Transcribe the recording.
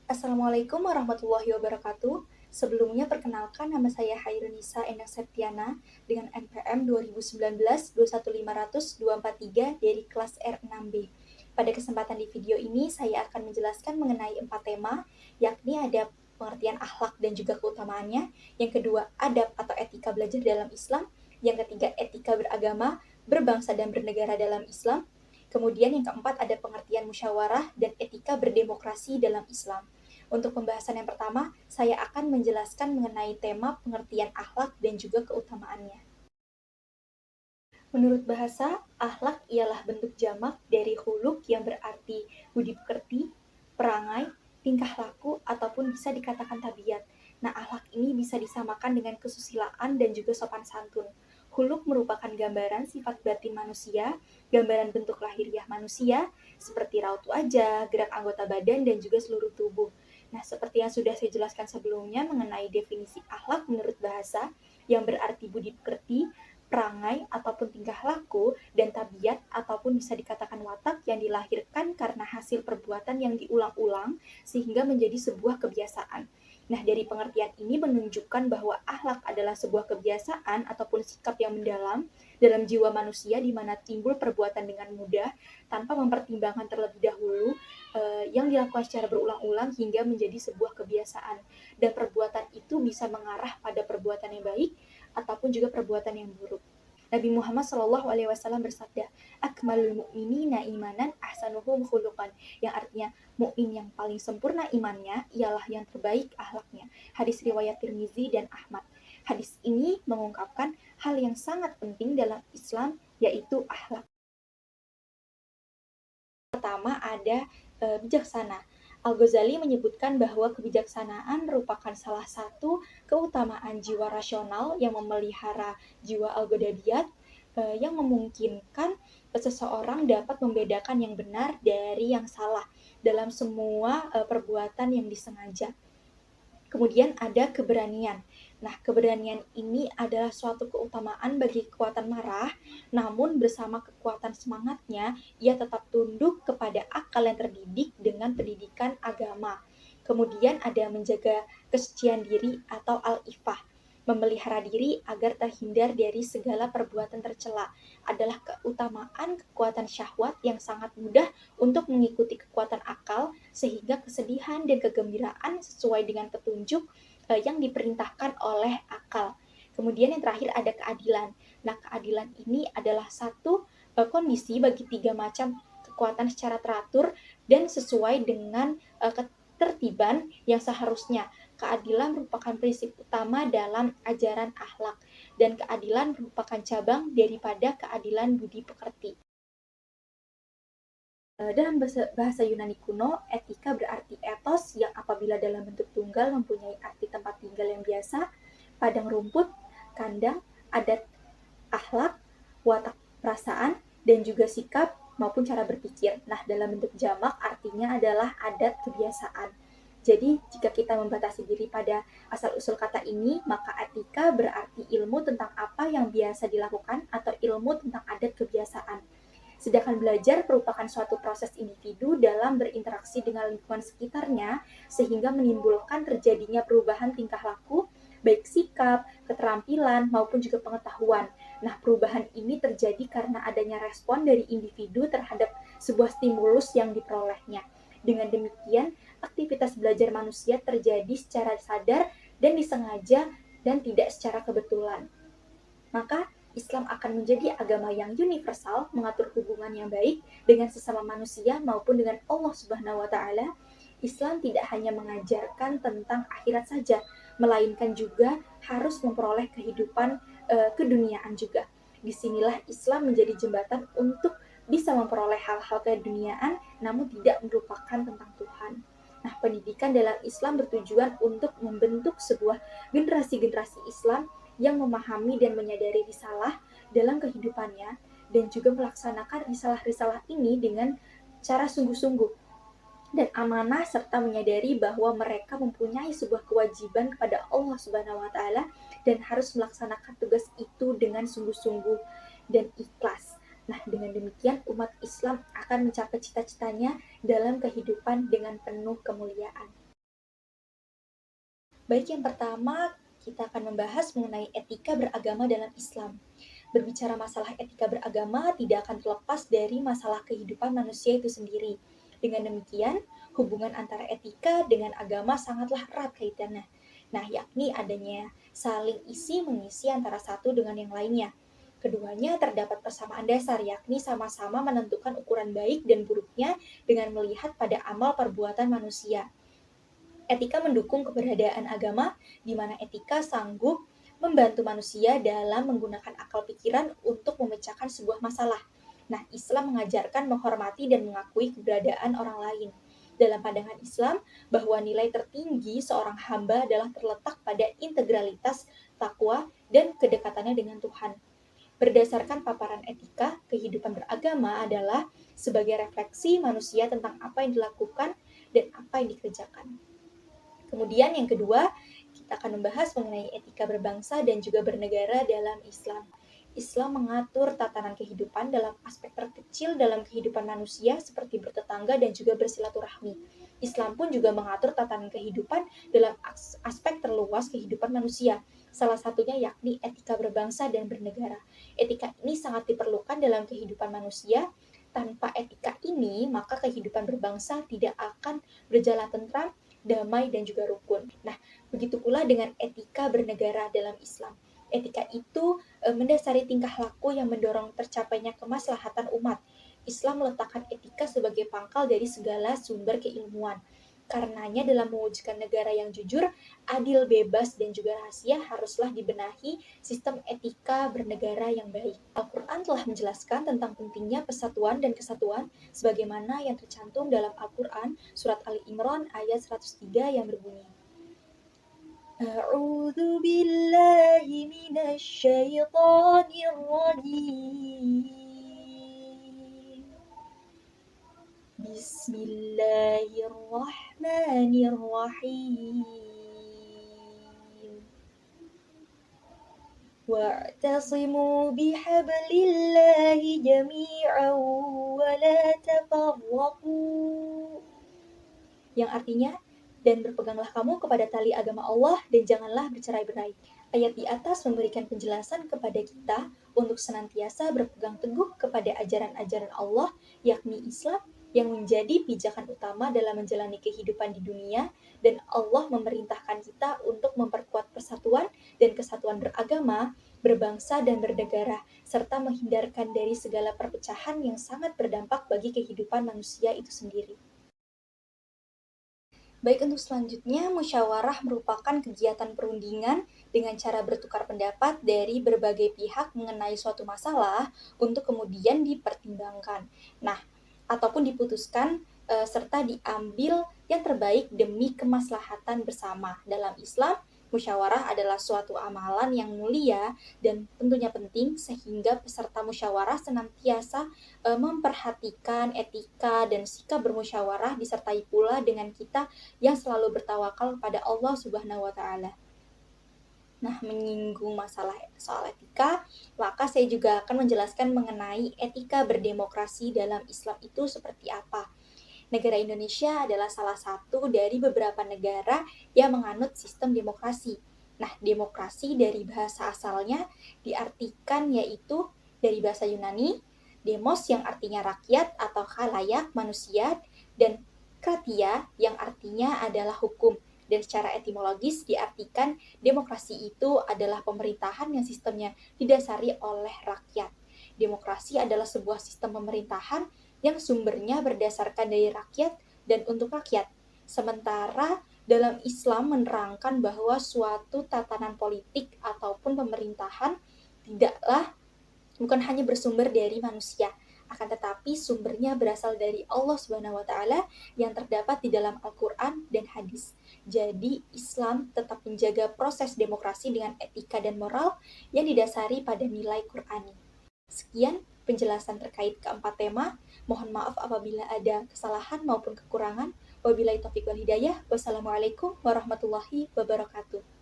Assalamualaikum warahmatullahi wabarakatuh. Sebelumnya perkenalkan nama saya Hairunisa Endang Septiana dengan NPM 2019-21500-243 dari kelas R6B. Pada kesempatan di video ini saya akan menjelaskan mengenai 4 tema, yakni ada pengertian akhlak dan juga keutamaannya, yang kedua adab atau etika belajar dalam Islam, yang ketiga etika beragama, berbangsa dan bernegara dalam Islam, kemudian yang keempat ada pengertian musyawarah dan etika berdemokrasi dalam Islam. Untuk pembahasan yang pertama, saya akan menjelaskan mengenai tema pengertian akhlak dan juga keutamaannya. Menurut bahasa, akhlak ialah bentuk jamak dari huluk yang berarti budi pekerti, perangai, tingkah laku, ataupun bisa dikatakan tabiat. Nah, akhlak ini bisa disamakan dengan kesusilaan dan juga sopan santun. Huluk merupakan gambaran sifat batin manusia, gambaran bentuk lahiriah manusia, seperti raut wajah, gerak anggota badan, dan juga seluruh tubuh. Nah, seperti yang sudah saya jelaskan sebelumnya mengenai definisi akhlak menurut bahasa, yang berarti budi pekerti, perangai ataupun tingkah laku, dan tabiat ataupun bisa dikatakan watak yang dilahirkan karena hasil perbuatan yang diulang-ulang sehingga menjadi sebuah kebiasaan. Nah, dari pengertian ini menunjukkan bahwa akhlak adalah sebuah kebiasaan ataupun sikap yang mendalam dalam jiwa manusia di mana timbul perbuatan dengan mudah tanpa mempertimbangkan terlebih dahulu yang dilakukan secara berulang-ulang hingga menjadi sebuah kebiasaan. Dan perbuatan itu bisa mengarah pada perbuatan yang baik ataupun juga perbuatan yang buruk. Nabi Muhammad SAW bersabda, "Akmalul mu'minina imanan ahsanuhum khuluqan," yang artinya mukmin yang paling sempurna imannya ialah yang terbaik akhlaknya. Hadis riwayat Tirmizi dan Ahmad. Hadis ini mengungkapkan hal yang sangat penting dalam Islam, yaitu akhlak. Pertama ada bijaksana. Al-Ghazali menyebutkan bahwa kebijaksanaan merupakan salah satu keutamaan jiwa rasional yang memelihara jiwa al-ghadabiyat, yang memungkinkan seseorang dapat membedakan yang benar dari yang salah dalam semua perbuatan yang disengaja. Kemudian ada keberanian. Nah, keberanian ini adalah suatu keutamaan bagi kekuatan marah, namun bersama kekuatan semangatnya, ia tetap tunduk kepada akal yang terdidik dengan pendidikan agama. Kemudian ada menjaga kesucian diri atau al-ifah, memelihara diri agar terhindar dari segala perbuatan tercela, adalah keutamaan kekuatan syahwat yang sangat mudah untuk mengikuti kekuatan akal, sehingga kesedihan dan kegembiraan sesuai dengan petunjuk yang diperintahkan oleh akal. Kemudian yang terakhir ada keadilan. Nah, keadilan ini adalah satu kondisi bagi tiga macam kekuatan secara teratur dan sesuai dengan ketertiban yang seharusnya. Keadilan merupakan prinsip utama dalam ajaran akhlak, dan keadilan merupakan cabang daripada keadilan budi pekerti. Dalam bahasa Yunani kuno, etika berarti etos yang apabila dalam bentuk tunggal mempunyai arti tempat tinggal yang biasa, padang rumput, kandang, adat, akhlak, watak perasaan, dan juga sikap maupun cara berpikir. Nah, dalam bentuk jamak artinya adalah adat kebiasaan. Jadi, jika kita membatasi diri pada asal-usul kata ini, maka etika berarti ilmu tentang apa yang biasa dilakukan atau ilmu tentang adat kebiasaan. Sedangkan belajar merupakan suatu proses individu dalam berinteraksi dengan lingkungan sekitarnya, sehingga menimbulkan terjadinya perubahan tingkah laku, baik sikap, keterampilan, maupun juga pengetahuan. Nah, perubahan ini terjadi karena adanya respon dari individu terhadap sebuah stimulus yang diperolehnya. Dengan demikian, aktivitas belajar manusia terjadi secara sadar dan disengaja dan tidak secara kebetulan. Maka Islam akan menjadi agama yang universal, mengatur hubungan yang baik dengan sesama manusia maupun dengan Allah Subhanahu wa taala. Islam tidak hanya mengajarkan tentang akhirat saja, melainkan juga harus memperoleh kehidupan keduniaan juga. Disinilah Islam menjadi jembatan untuk bisa memperoleh hal-hal keduniaan, namun tidak merupakan tentang Tuhan. Nah, pendidikan dalam Islam bertujuan untuk membentuk sebuah generasi-generasi Islam yang memahami dan menyadari risalah dalam kehidupannya dan juga melaksanakan risalah-risalah ini dengan cara sungguh-sungguh dan amanah, serta menyadari bahwa mereka mempunyai sebuah kewajiban kepada Allah Subhanahu wa taala dan harus melaksanakan tugas itu dengan sungguh-sungguh dan ikhlas. Nah, dengan demikian umat Islam akan mencapai cita-citanya dalam kehidupan dengan penuh kemuliaan. Baik, yang pertama kita akan membahas mengenai etika beragama dalam Islam. Berbicara masalah etika beragama tidak akan terlepas dari masalah kehidupan manusia itu sendiri. Dengan demikian, hubungan antara etika dengan agama sangatlah erat kaitannya. Nah, yakni adanya saling isi mengisi antara satu dengan yang lainnya. Keduanya terdapat persamaan dasar, yakni sama-sama menentukan ukuran baik dan buruknya dengan melihat pada amal perbuatan manusia. Etika mendukung keberadaan agama, di mana etika sanggup membantu manusia dalam menggunakan akal pikiran untuk memecahkan sebuah masalah. Nah, Islam mengajarkan menghormati dan mengakui keberadaan orang lain. Dalam pandangan Islam, bahwa nilai tertinggi seorang hamba adalah terletak pada integralitas, takwa, dan kedekatannya dengan Tuhan. Berdasarkan paparan etika, kehidupan beragama adalah sebagai refleksi manusia tentang apa yang dilakukan dan apa yang dikerjakan. Kemudian yang kedua, kita akan membahas mengenai etika berbangsa dan juga bernegara dalam Islam. Islam mengatur tatanan kehidupan dalam aspek terkecil dalam kehidupan manusia seperti bertetangga dan juga bersilaturahmi. Islam pun juga mengatur tatanan kehidupan dalam aspek terluas kehidupan manusia. Salah satunya yakni etika berbangsa dan bernegara. Etika ini sangat diperlukan dalam kehidupan manusia. Tanpa etika ini, maka kehidupan berbangsa tidak akan berjalan tentram, damai, dan juga rukun. Nah, begitu pula dengan etika bernegara dalam Islam. Etika itu mendasari tingkah laku yang mendorong tercapainya kemaslahatan umat. Islam meletakkan etika sebagai pangkal dari segala sumber keilmuan. Karenanya dalam mewujudkan negara yang jujur, adil, bebas, dan juga rahasia haruslah dibenahi sistem etika bernegara yang baik. Al-Quran telah menjelaskan tentang pentingnya persatuan dan kesatuan sebagaimana yang tercantum dalam Al-Quran surat Ali Imran ayat 103 yang berbunyi, A'udzu billahi minasy syaithanir rajim. Bismillahirrahmanirrahim. Wa'tasimu bihablillahi jami'an wa la tafarraqu. Yang artinya, dan berpeganglah kamu kepada tali agama Allah dan janganlah bercerai-berai. Ayat di atas memberikan penjelasan kepada kita untuk senantiasa berpegang teguh kepada ajaran-ajaran Allah, yakni Islam, yang menjadi pijakan utama dalam menjalani kehidupan di dunia, dan Allah memerintahkan kita untuk memperkuat persatuan dan kesatuan beragama, berbangsa, dan bernegara, serta menghindarkan dari segala perpecahan yang sangat berdampak bagi kehidupan manusia itu sendiri. Baik, untuk selanjutnya, musyawarah merupakan kegiatan perundingan dengan cara bertukar pendapat dari berbagai pihak mengenai suatu masalah untuk kemudian dipertimbangkan. Nah, ataupun diputuskan serta diambil yang terbaik demi kemaslahatan bersama. Dalam Islam, musyawarah adalah suatu amalan yang mulia dan tentunya penting sehingga peserta musyawarah senantiasa memperhatikan etika dan sikap bermusyawarah disertai pula dengan kita yang selalu bertawakal pada Allah Subhanahu wa taala. Nah, menyinggung masalah soal etika, maka saya juga akan menjelaskan mengenai etika berdemokrasi dalam Islam itu seperti apa. Negara Indonesia adalah salah satu dari beberapa negara yang menganut sistem demokrasi. Nah, demokrasi dari bahasa asalnya diartikan yaitu dari bahasa Yunani, demos yang artinya rakyat atau khalayak manusia, dan kratia yang artinya adalah hukum. Dan secara etimologis diartikan demokrasi itu adalah pemerintahan yang sistemnya didasari oleh rakyat. Demokrasi adalah sebuah sistem pemerintahan yang sumbernya berdasarkan dari rakyat dan untuk rakyat. Sementara dalam Islam menerangkan bahwa suatu tatanan politik ataupun pemerintahan bukan hanya bersumber dari manusia, akan tetapi sumbernya berasal dari Allah Subhanahu wa taala yang terdapat di dalam Al-Qur'an dan hadis. Jadi Islam tetap menjaga proses demokrasi dengan etika dan moral yang didasari pada nilai Qur'ani. Sekian penjelasan terkait keempat tema. Mohon maaf apabila ada kesalahan maupun kekurangan. Wabillahi taufiq wal hidayah. Wassalamualaikum warahmatullahi wabarakatuh.